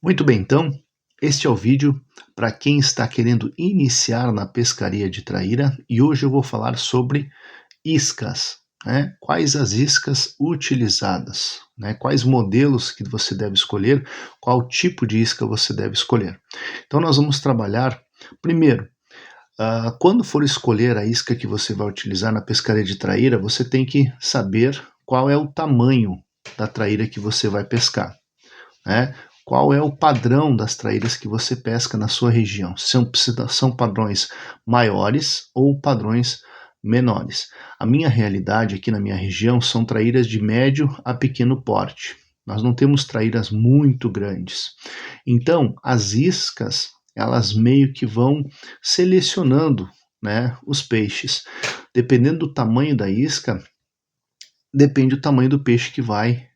Muito bem, então, este é o vídeo para quem está querendo iniciar na pescaria de traíra e hoje eu vou falar sobre iscas, né? Quais as iscas utilizadas, né? Quais modelos que você deve escolher, qual tipo de isca você deve escolher. Então nós vamos trabalhar primeiro. Quando for escolher a isca que você vai utilizar na pescaria de traíra, você tem que saber qual é o tamanho da traíra que você vai pescar, né? Qual é o padrão das traíras que você pesca na sua região? São padrões maiores ou padrões menores? A minha realidade aqui na minha região são traíras de médio a pequeno porte. Nós não temos traíras muito grandes. Então, as iscas, elas meio que vão selecionando, né, os peixes. Dependendo do tamanho da isca, depende do tamanho do peixe que vai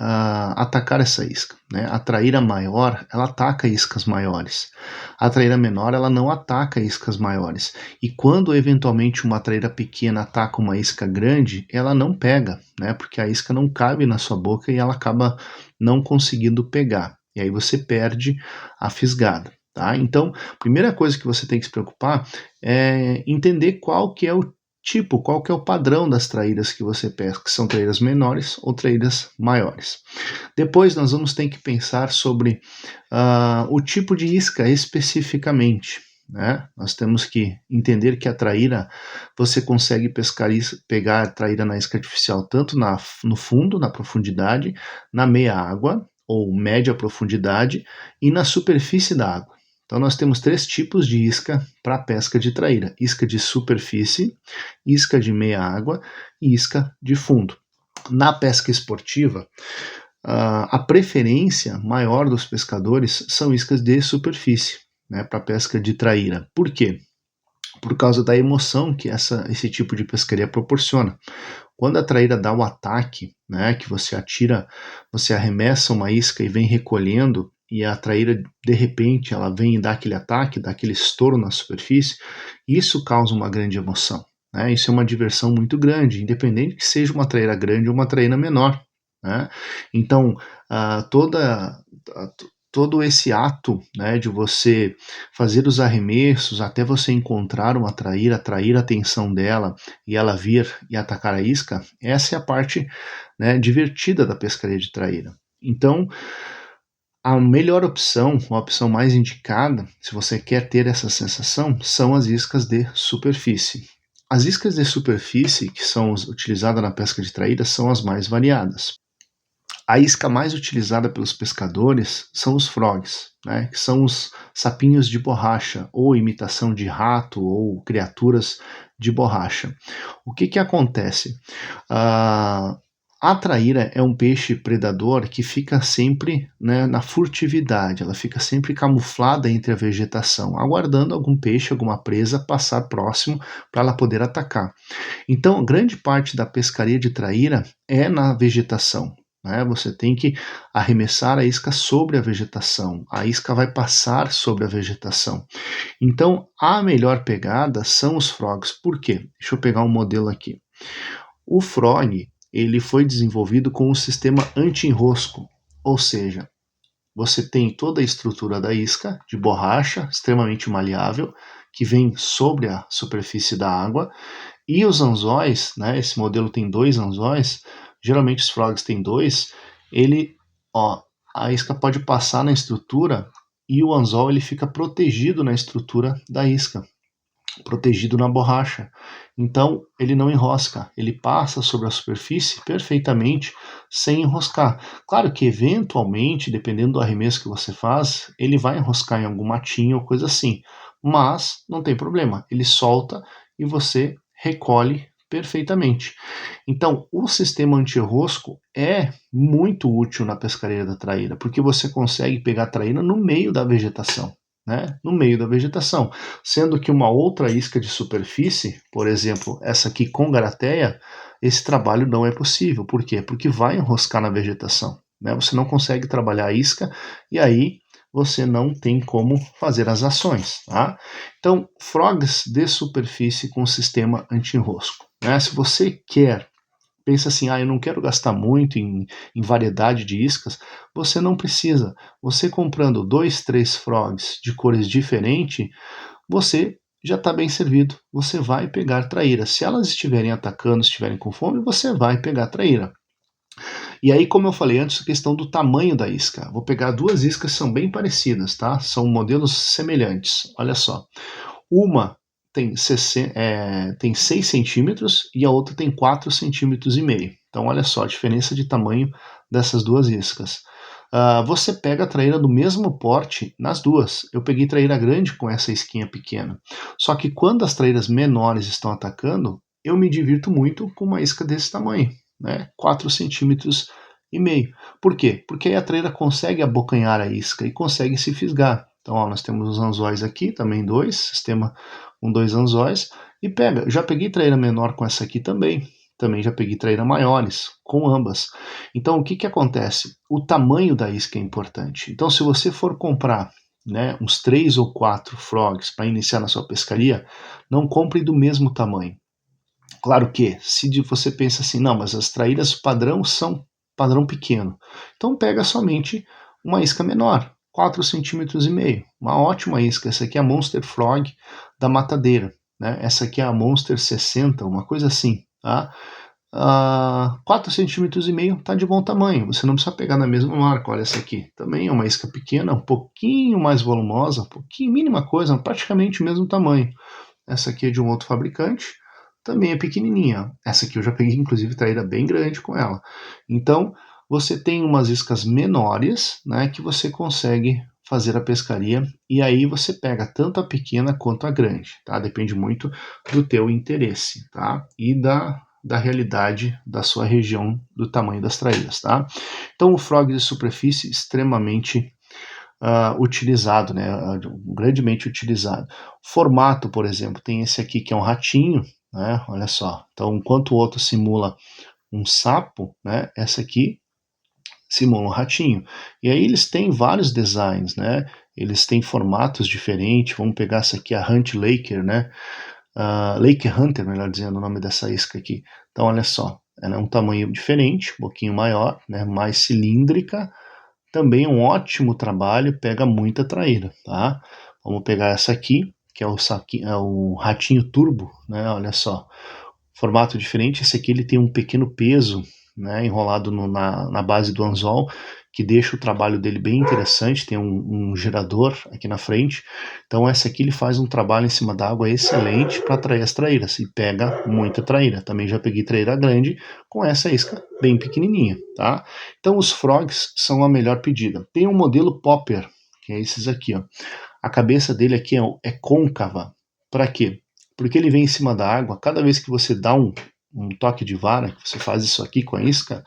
atacar essa isca, né? A traíra maior, ela ataca iscas maiores. A traíra menor, ela não ataca iscas maiores. E quando eventualmente uma traíra pequena ataca uma isca grande, ela não pega, né? Porque a isca não cabe na sua boca e ela acaba não conseguindo pegar. E aí você perde a fisgada. Tá? Então, a primeira coisa que você tem que se preocupar é entender qual que é o tipo, qual que é o padrão das traíras que você pesca, que são traíras menores ou traíras maiores. Depois nós vamos ter que pensar sobre o tipo de isca especificamente, né? Nós temos que entender que a traíra, você consegue pegar a traíra na isca artificial tanto no fundo, na profundidade, na meia água ou média profundidade e na superfície da água. Então nós temos três tipos de isca para pesca de traíra: isca de superfície, isca de meia água e isca de fundo. Na pesca esportiva, a preferência maior dos pescadores são iscas de superfície, né, para pesca de traíra. Por quê? Por causa da emoção que esse tipo de pescaria proporciona. Quando a traíra dá o ataque, né, que você atira, você arremessa uma isca e vem recolhendo, e a traíra, de repente, ela vem e dá aquele ataque, dá aquele estouro na superfície, isso causa uma grande emoção, né? Isso é uma diversão muito grande, independente que seja uma traíra grande ou uma traíra menor, né? Então, todo esse ato, né, de você fazer os arremessos até você encontrar uma traíra, atrair a atenção dela e ela vir e atacar a isca, essa é a parte, né, divertida da pescaria de traíra. Então, a melhor opção, a opção mais indicada, se você quer ter essa sensação, são as iscas de superfície. As iscas de superfície que são utilizadas na pesca de traíra são as mais variadas. A isca mais utilizada pelos pescadores são os frogs, né, que são os sapinhos de borracha, ou imitação de rato, ou criaturas de borracha. O que acontece? A traíra é um peixe predador que fica sempre, né, na furtividade, ela fica sempre camuflada entre a vegetação, aguardando algum peixe, alguma presa passar próximo para ela poder atacar. Então, grande parte da pescaria de traíra é na vegetação. Você tem que arremessar a isca sobre a vegetação, a isca vai passar sobre a vegetação. Então, a melhor pegada são os frogs. Por quê? Deixa eu pegar um modelo aqui. O frog, ele foi desenvolvido com um sistema anti-enrosco, ou seja, você tem toda a estrutura da isca, de borracha, extremamente maleável, que vem sobre a superfície da água, e os anzóis, né, esse modelo tem 2 anzóis, geralmente os frogs têm 2, a isca pode passar na estrutura e o anzol ele fica protegido na estrutura da isca, protegido na borracha. Então ele não enrosca, ele passa sobre a superfície perfeitamente sem enroscar. Claro que eventualmente, dependendo do arremesso que você faz, ele vai enroscar em algum matinho ou coisa assim, mas não tem problema, ele solta e você recolhe perfeitamente. Então, o sistema anti-enrosco é muito útil na pescaria da traíra, porque você consegue pegar a traíra no meio da vegetação, né? No meio da vegetação, sendo que uma outra isca de superfície, por exemplo, essa aqui com garateia, esse trabalho não é possível. Por quê? Porque vai enroscar na vegetação, né? Você não consegue trabalhar a isca e aí você não tem como fazer as ações, tá? Então, frogs de superfície com sistema anti-enrosco, né? Se você quer pensa assim, eu não quero gastar muito em variedade de iscas, você não precisa. Você comprando 2, 3 frogs de cores diferentes, você já está bem servido. Você vai pegar traíra. Se elas estiverem atacando, estiverem com fome, você vai pegar traíra. E aí, como eu falei antes, a questão do tamanho da isca. Vou pegar duas iscas que são bem parecidas, tá? São modelos semelhantes. Olha só. Uma tem 6 centímetros e a outra tem 4,5 centímetros. Então, olha só a diferença de tamanho dessas duas iscas. Você pega a traíra do mesmo porte nas duas. Eu peguei traíra grande com essa isquinha pequena. Só que quando as traíras menores estão atacando, eu me divirto muito com uma isca desse tamanho, né? 4,5 centímetros. Por quê? Porque aí a traíra consegue abocanhar a isca e consegue se fisgar. Então, ó, nós temos os anzóis aqui, também dois, sistema com 2 anzóis, e pega. Já peguei traíra menor com essa aqui também. Também já peguei traíra maiores com ambas. Então, o que acontece? O tamanho da isca é importante. Então, se você for comprar, né, uns 3 ou 4 frogs para iniciar na sua pescaria, não compre do mesmo tamanho. Claro que, se você pensa assim, não, mas as traíras padrão são padrão pequeno, então pega somente uma isca menor, 4,5 centímetros. Uma ótima isca. Essa aqui é a Monster Frog da Matadeira, né? Essa aqui é a Monster 60, uma coisa assim, tá? 4,5 centímetros tá de bom tamanho. Você não precisa pegar na mesma marca. Olha essa aqui, também é uma isca pequena, um pouquinho mais volumosa, um pouquinho, mínima coisa, praticamente o mesmo tamanho. Essa aqui é de um outro fabricante, também é pequenininha. Essa aqui eu já peguei, inclusive, traíra bem grande com ela. Então, você tem umas iscas menores, né, que você consegue fazer a pescaria, e aí você pega tanto a pequena quanto a grande, tá? Depende muito do teu interesse, tá? E da realidade da sua região, do tamanho das traíras, tá? Então, o frog de superfície extremamente utilizado, né, grandemente utilizado. Formato, por exemplo, tem esse aqui que é um ratinho, né, olha só. Então, enquanto o outro simula um sapo, né, essa aqui simula um ratinho. E aí eles têm vários designs, né, eles têm formatos diferentes. Vamos pegar essa aqui, a Hunt Laker, né, Lake Hunter, melhor dizendo, o nome dessa isca aqui. Então, olha só, ela é um tamanho diferente, um pouquinho maior, né, mais cilíndrica. Também um ótimo trabalho, pega muita traíra, tá? Vamos pegar essa aqui, que é o ratinho turbo, né? Olha só, formato diferente. Esse aqui ele tem um pequeno peso, né, enrolado na base do anzol, que deixa o trabalho dele bem interessante. Tem um gerador aqui na frente. Então essa aqui ele faz um trabalho em cima da água excelente para atrair as traíras e pega muita traíra. Também já peguei traíra grande com essa isca bem pequenininha, tá? Então os frogs são a melhor pedida. Tem um modelo popper, que é esses aqui, ó. A cabeça dele aqui é côncava. Para quê? Porque ele vem em cima da água. Cada vez que você dá um toque de vara, que você faz isso aqui com a isca,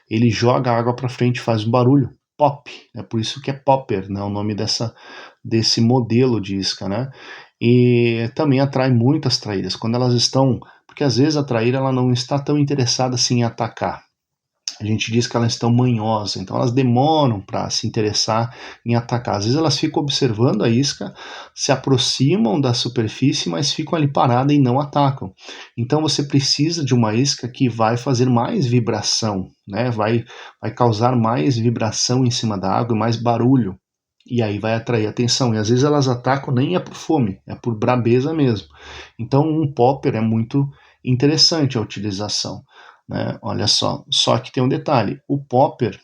ele joga a água para frente, faz um barulho, pop. É por isso que é popper, né, o nome desse modelo de isca, né? E também atrai muitas traíras quando elas estão, porque às vezes a traíra ela não está tão interessada assim em atacar. A gente diz que elas estão manhosas, então elas demoram para se interessar em atacar. Às vezes elas ficam observando a isca, se aproximam da superfície, mas ficam ali paradas e não atacam. Então você precisa de uma isca que vai fazer mais vibração, né? Vai causar mais vibração em cima da água e mais barulho. E aí vai atrair atenção. E às vezes elas atacam nem é por fome, é por brabeza mesmo. Então um popper é muito interessante a utilização, né? Olha só que tem um detalhe, o popper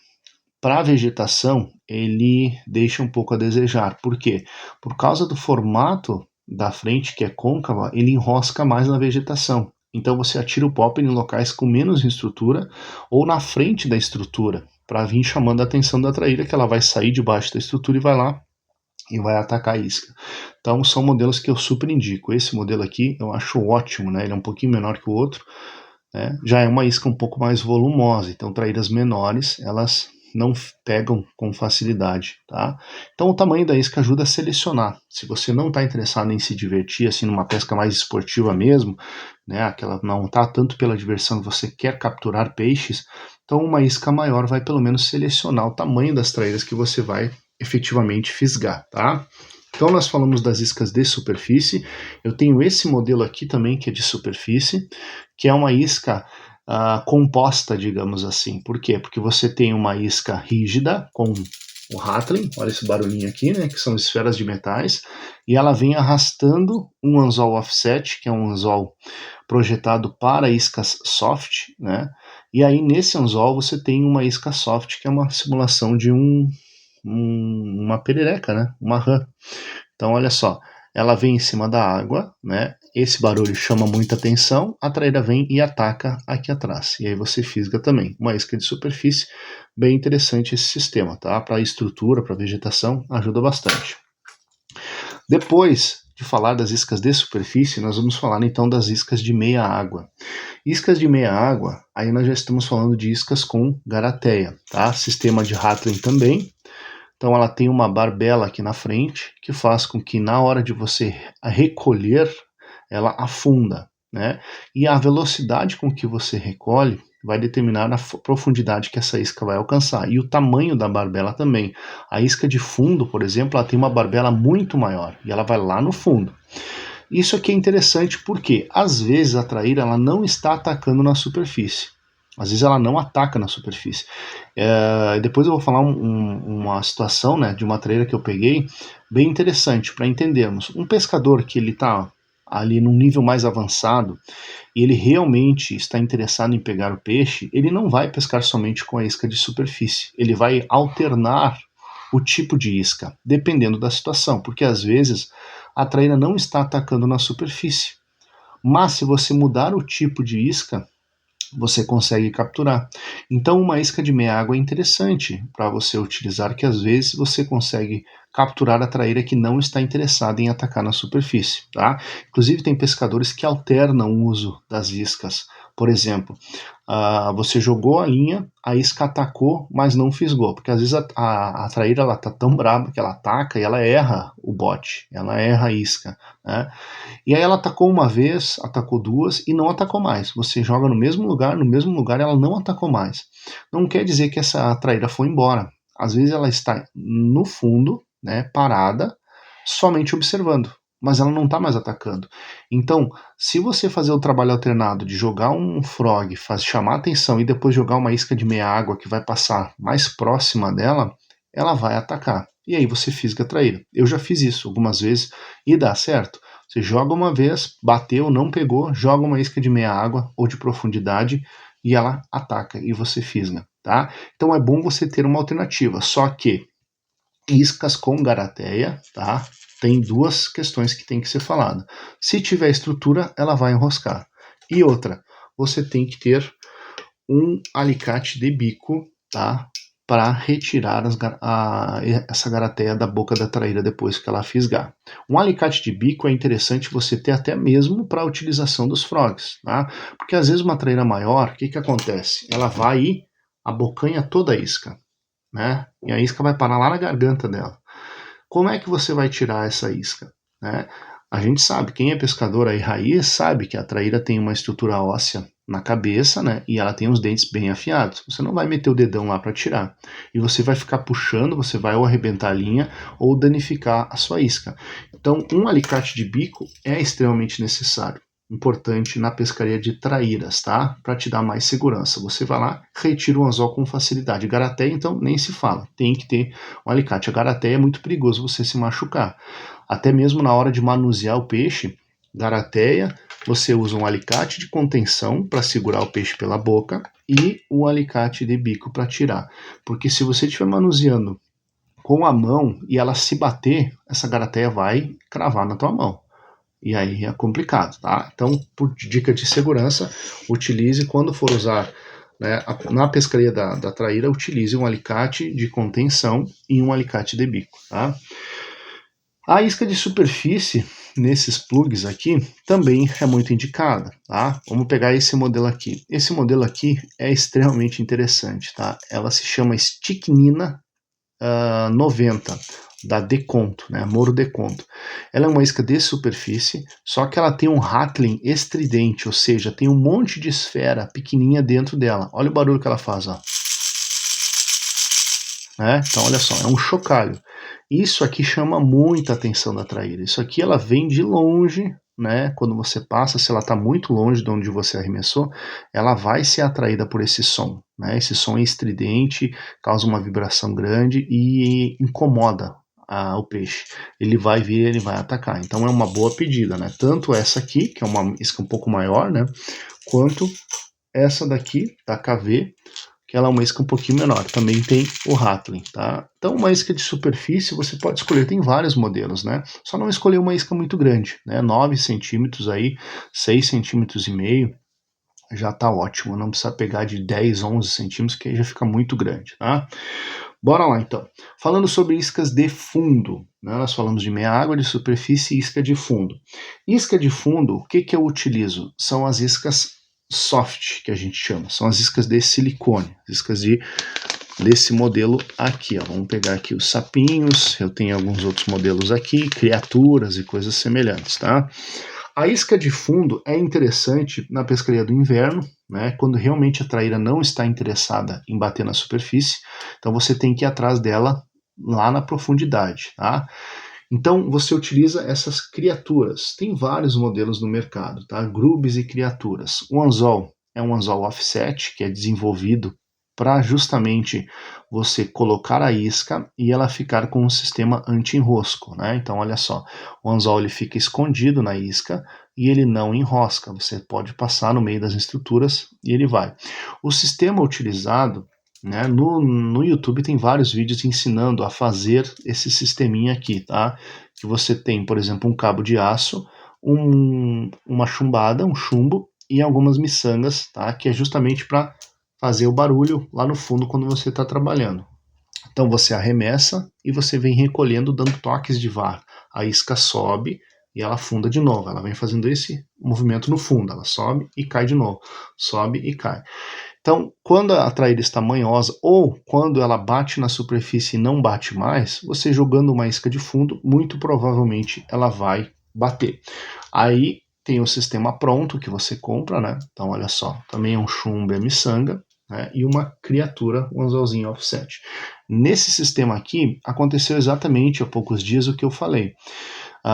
para a vegetação ele deixa um pouco a desejar. Por quê? Por causa do formato da frente, que é côncava, ele enrosca mais na vegetação. Então você atira o popper em locais com menos estrutura ou na frente da estrutura, para vir chamando a atenção da traíra, que ela vai sair debaixo da estrutura e vai lá e vai atacar a isca. Então são modelos que eu super indico. Esse modelo aqui eu acho ótimo, né? Ele é um pouquinho menor que o outro, né? Já é uma isca um pouco mais volumosa, então traíras menores elas não pegam com facilidade, tá? Então o tamanho da isca ajuda a selecionar. Se você não está interessado em se divertir assim numa pesca mais esportiva mesmo, né, aquela não está tanto pela diversão, você quer capturar peixes, então uma isca maior vai pelo menos selecionar o tamanho das traíras que você vai efetivamente fisgar, tá? Então nós falamos das iscas de superfície. Eu tenho esse modelo aqui também que é de superfície, que é uma isca composta, digamos assim. Por quê? Porque você tem uma isca rígida com o Rattling, olha esse barulhinho aqui, né, que são esferas de metais, e ela vem arrastando um anzol offset, que é um anzol projetado para iscas soft, né, e aí nesse anzol você tem uma isca soft, que é uma simulação de uma perereca, né, uma rã. Então olha só, ela vem em cima da água, né? Esse barulho chama muita atenção, a traíra vem e ataca aqui atrás. E aí você fisga também. Uma isca de superfície, bem interessante esse sistema, tá? Para estrutura, para vegetação, ajuda bastante. Depois de falar das iscas de superfície, nós vamos falar então das iscas de meia água. Iscas de meia água, aí nós já estamos falando de iscas com garateia, tá? Sistema de Rattling também. Então ela tem uma barbela aqui na frente que faz com que na hora de você recolher, ela afunda, né? E a velocidade com que você recolhe vai determinar a profundidade que essa isca vai alcançar e o tamanho da barbela também. A isca de fundo, por exemplo, ela tem uma barbela muito maior e ela vai lá no fundo. Isso aqui é interessante porque às vezes a traíra ela não está atacando na superfície. Às vezes ela não ataca na superfície. Depois eu vou falar uma situação, né, de uma traíra que eu peguei, bem interessante para entendermos. Um pescador que ele está ali num nível mais avançado e ele realmente está interessado em pegar o peixe, ele não vai pescar somente com a isca de superfície. Ele vai alternar o tipo de isca, dependendo da situação, porque às vezes a traíra não está atacando na superfície. Mas se você mudar o tipo de isca, você consegue capturar. Então uma isca de meia água é interessante para você utilizar, que às vezes você consegue capturar a traíra que não está interessada em atacar na superfície, tá? Inclusive tem pescadores que alternam o uso das iscas. Por exemplo, você jogou a linha, a isca atacou, mas não fisgou, porque às vezes a traíra ela tá tão brava que ela ataca e ela erra o bote, ela erra a isca, né? E aí ela atacou uma vez, atacou duas e não atacou mais. Você joga no mesmo lugar ela não atacou mais. Não quer dizer que essa traíra foi embora. Às vezes ela está no fundo, né, parada, somente observando, mas ela não está mais atacando. Então, se você fazer o trabalho alternado de jogar um frog, chamar atenção e depois jogar uma isca de meia água que vai passar mais próxima dela, ela vai atacar. E aí você fisga a traíra. Eu já fiz isso algumas vezes e dá certo. Você joga uma vez, bateu, não pegou, joga uma isca de meia água ou de profundidade e ela ataca e você fisga, tá? Então é bom você ter uma alternativa, só que iscas com garateia, tá? Tem duas questões que tem que ser falada. Se tiver estrutura, ela vai enroscar. E outra, você tem que ter um alicate de bico, tá? Para retirar essa garateia da boca da traíra depois que ela fisgar. Um alicate de bico é interessante você ter até mesmo para a utilização dos frogs, tá? Porque às vezes uma traíra maior, o que que acontece? Ela vai e abocanha toda a isca, né? E a isca vai parar lá na garganta dela. Como é que você vai tirar essa isca, né? A gente sabe, quem é pescador aí raiz sabe que a traíra tem uma estrutura óssea na cabeça, né? E ela tem os dentes bem afiados. Você não vai meter o dedão lá para tirar. E você vai ficar puxando, você vai ou arrebentar a linha ou danificar a sua isca. Então, um alicate de bico é extremamente necessário, importante na pescaria de traíras, tá? Para te dar mais segurança. Você vai lá, retira o anzol com facilidade. Garateia, então, nem se fala. Tem que ter um alicate. A garateia é muito perigoso você se machucar. Até mesmo na hora de manusear o peixe, garateia, você usa um alicate de contenção para segurar o peixe pela boca e o alicate de bico para tirar. Porque se você estiver manuseando com a mão e ela se bater, essa garateia vai cravar na tua mão. E aí é complicado, tá? Então, por dica de segurança, utilize quando for usar, né, na pescaria da traíra, utilize um alicate de contenção e um alicate de bico, tá? A isca de superfície, nesses plugs aqui, também é muito indicada, tá? Vamos pegar esse modelo aqui. Esse modelo aqui é extremamente interessante, tá? Ela se chama Sticnina 90, da Deconto, né? Moro Deconto. Ela é uma isca de superfície, só que ela tem um Rattling estridente, ou seja, tem um monte de esfera pequenininha dentro dela. Olha o barulho que ela faz, ó. Então, olha só, é um chocalho. Isso aqui chama muita atenção da traíra. Isso aqui ela vem de longe, né, quando você passa, se ela está muito longe de onde você arremessou, ela vai ser atraída por esse som, né? Esse som é estridente, causa uma vibração grande e incomoda o peixe. Ele vai vir, ele vai atacar. Então é uma boa pedida, né? Tanto essa aqui, que é uma isca um pouco maior, né? Quanto essa daqui, da KV, que ela é uma isca um pouquinho menor. Também tem o Rattling, tá? Então uma isca de superfície você pode escolher, tem vários modelos, né? Só não escolher uma isca muito grande, né? 9 centímetros aí, 6 centímetros e meio, já tá ótimo. Não precisa pegar de 10, 11 centímetros, que aí já fica muito grande, tá? Bora lá então. Falando sobre iscas de fundo, né? Nós falamos de meia água, de superfície e isca de fundo. Isca de fundo, o que eu utilizo? São as iscas soft, que a gente chama. São as iscas de silicone, iscas desse modelo aqui, ó. Vamos pegar aqui os sapinhos, eu tenho alguns outros modelos aqui, criaturas e coisas semelhantes, tá? A isca de fundo é interessante na pescaria do inverno, né, quando realmente a traíra não está interessada em bater na superfície, então você tem que ir atrás dela lá na profundidade, tá? Então você utiliza essas criaturas. Tem vários modelos no mercado, tá? Grubes e criaturas. O anzol é um anzol offset, que é desenvolvido para justamente você colocar a isca e ela ficar com um sistema anti-enrosco, né? Então olha só, o anzol ele fica escondido na isca e ele não enrosca. Você pode passar no meio das estruturas e ele vai. O sistema utilizado, né, no YouTube tem vários vídeos ensinando a fazer esse sisteminha aqui, tá? Que você tem, por exemplo, um cabo de aço, uma chumbada, um chumbo e algumas miçangas, tá? Que é justamente para fazer o barulho lá no fundo quando você está trabalhando. Então você arremessa e você vem recolhendo, dando toques de vara. A isca sobe e ela afunda de novo. Ela vem fazendo esse movimento no fundo. Ela sobe e cai de novo. Sobe e cai. Então, quando a traíra está manhosa ou quando ela bate na superfície e não bate mais, você jogando uma isca de fundo, muito provavelmente ela vai bater. Aí tem o sistema pronto que você compra, né? Então, olha só, também é um chumbo e miçanga, né? E uma criatura, um anzolzinho offset. Nesse sistema aqui, aconteceu exatamente há poucos dias o que eu falei.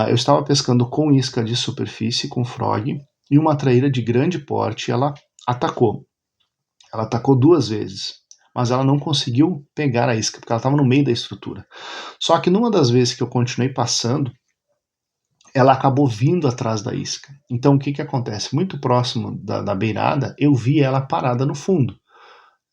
Eu estava pescando com isca de superfície, com frog, e uma traíra de grande porte, ela atacou. Ela atacou 2 vezes, mas ela não conseguiu pegar a isca, porque ela estava no meio da estrutura. Só que numa das vezes que eu continuei passando, ela acabou vindo atrás da isca. Então o que acontece? Muito próximo da beirada, eu vi ela parada no fundo.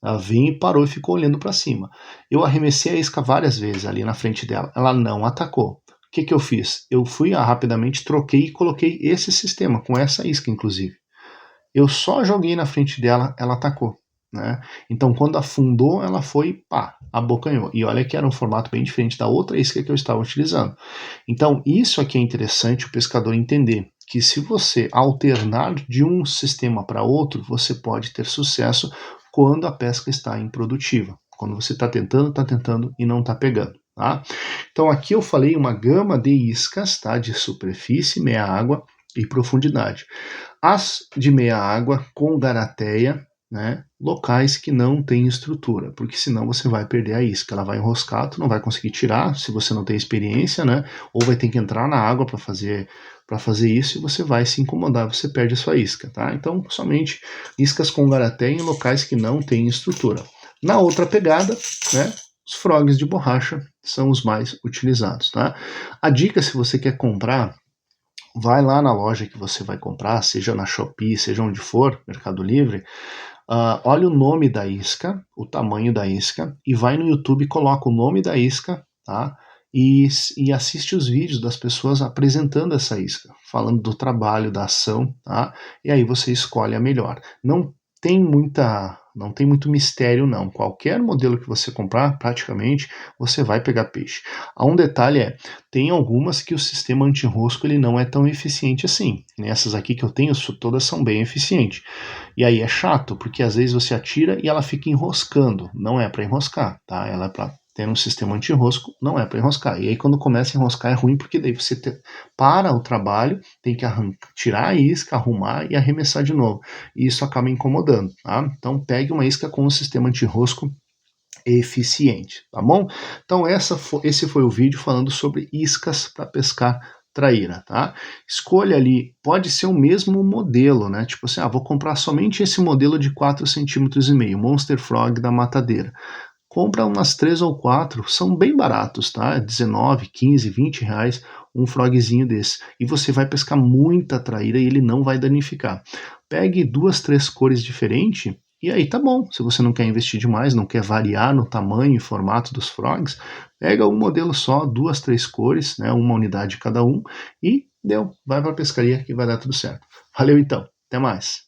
Ela vinha e parou e ficou olhando para cima. Eu arremessei a isca várias vezes ali na frente dela. Ela não atacou. O que eu fiz? Eu fui rapidamente, troquei e coloquei esse sistema, com essa isca inclusive. Eu só joguei na frente dela, ela atacou. Né? Então, quando afundou, ela foi, pá, abocanhou. E olha que era um formato bem diferente da outra isca que eu estava utilizando. Então, isso aqui é interessante o pescador entender, que se você alternar de um sistema para outro, você pode ter sucesso quando a pesca está improdutiva. Quando você está tentando e não está pegando. Tá? Então, aqui eu falei uma gama de iscas, tá? De superfície, meia água e profundidade. As de meia água com garateia, né, locais que não tem estrutura, porque senão você vai perder a isca, ela vai enroscar, tu não vai conseguir tirar se você não tem experiência, né, ou vai ter que entrar na água para fazer isso e você vai se incomodar, você perde a sua isca, tá? Então, somente iscas com garateia em locais que não tem estrutura. Na outra pegada, né, os frogs de borracha são os mais utilizados, tá? A dica, se você quer comprar, vai lá na loja que você vai comprar, seja na Shopee, seja onde for, Mercado Livre, olha o nome da isca, o tamanho da isca, e vai no YouTube e coloca o nome da isca, tá? E assiste os vídeos das pessoas apresentando essa isca, falando do trabalho, da ação, tá? E aí você escolhe a melhor. Não tem muito mistério não. Qualquer modelo que você comprar, praticamente, você vai pegar peixe. Há um detalhe tem algumas que o sistema anti-enrosco ele não é tão eficiente assim. Essas aqui que eu tenho, todas são bem eficientes. E aí é chato, porque às vezes você atira e ela fica enroscando. Não é para enroscar, tá? Ela é para ter um sistema anti-enrosco, não é para enroscar. E aí quando começa a enroscar é ruim, porque daí você para o trabalho, tem que tirar a isca, arrumar e arremessar de novo. E isso acaba incomodando, tá? Então pegue uma isca com um sistema anti-enrosco eficiente, tá bom? Então esse foi o vídeo falando sobre iscas para pescar traíra, tá? Escolha ali, pode ser o mesmo modelo, né? Tipo assim, vou comprar somente esse modelo de 4,5 cm, Monster Frog da Matadeira. Compra umas 3 ou 4, são bem baratos, tá? 19, 15, 20 reais um frogzinho desse. E você vai pescar muita traíra e ele não vai danificar. Pegue 2, 3 cores diferentes e aí tá bom. Se você não quer investir demais, não quer variar no tamanho e formato dos frogs, pega um modelo só, 2, 3 cores, né? Uma unidade cada um e deu. Vai pra pescaria que vai dar tudo certo. Valeu então, até mais.